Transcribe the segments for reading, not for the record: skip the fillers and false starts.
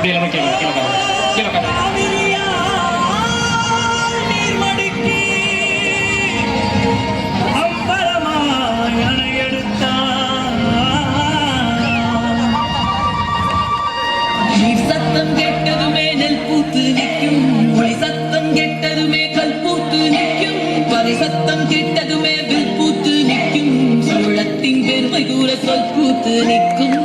அப்படி எல்லாமே கீழே கீழே கீழே சத்தம் கெட்டதுமே நெல் பூத்து நிற்கும், ஒளி சத்தம் கெட்டதுமே கல் பூத்து நிற்கும், பறை சத்தம் கெட்டதுமே வில் பூத்து நிற்கும், சோழத்தின் பெருமை கூற சொல் பூத்து நிற்கும்.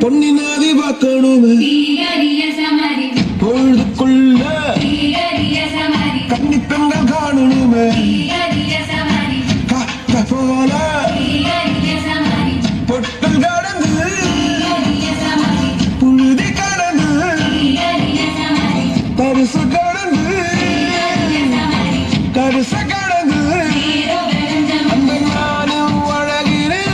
பொன்னினாதி பார்க்கணுமே பொழுதுக்குள்ள கன்னி பெண்கள் காணணுமே காத்த போல பொட்டல் கடந்து புழுதி கடந்து பரிசு கடந்து கரிச கடந்து அந்த நானும் அழகிறேன்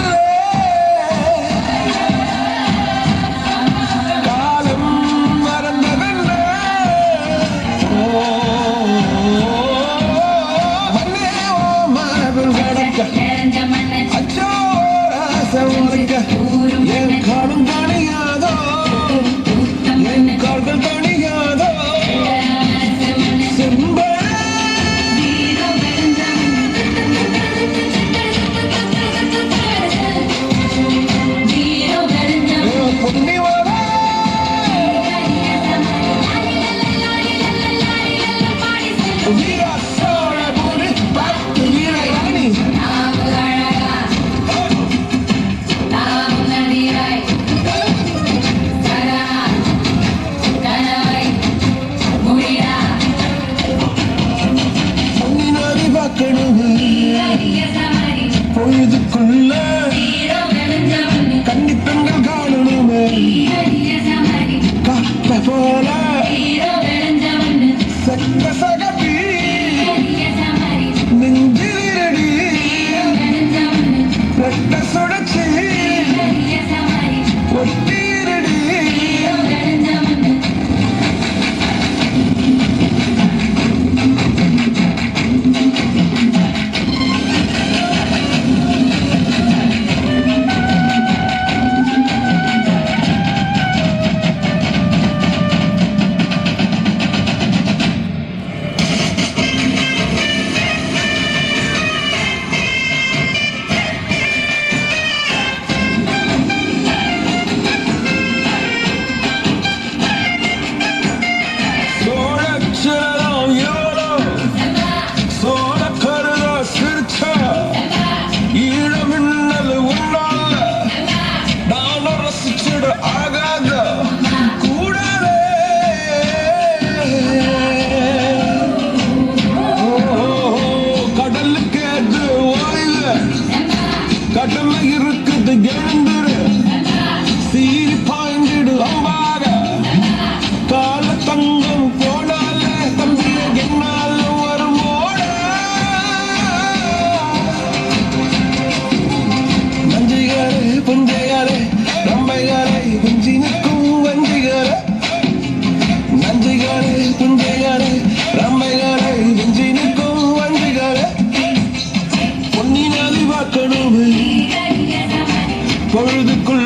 என் காடும் தனியாதோ என் கால்கள் தனியாதோ பொன்னி வர வீரா சோழ பூரி பத்து வீரராணி பொழுதுக்குள்ள கன்னி பெண்கள் காணணுமே காத்த போல சட்ட சகப்பி நெஞ்சிரடி ரெட்ட சுடச்சி ஒட்டீரடி கடமை இருக்குது எழுந்துரு சீரி பாய்ந்திடு அம்பாக கால தங்கம் போனால தம்பிய என்னாலும் வரும் ஓட நஞ்சிகாரே புஞ்சையாரே ரம்பையாரே குஞ்சி நிற்கும் வஞ்சிகாரே நஞ்சிகாரே புஞ்சையாரே ரம்பையாரே குஞ்சி நிற்கும் வஞ்சிகாரே பொன்னினாதி பார்க்கணுமே பொழுதுக்குள்ள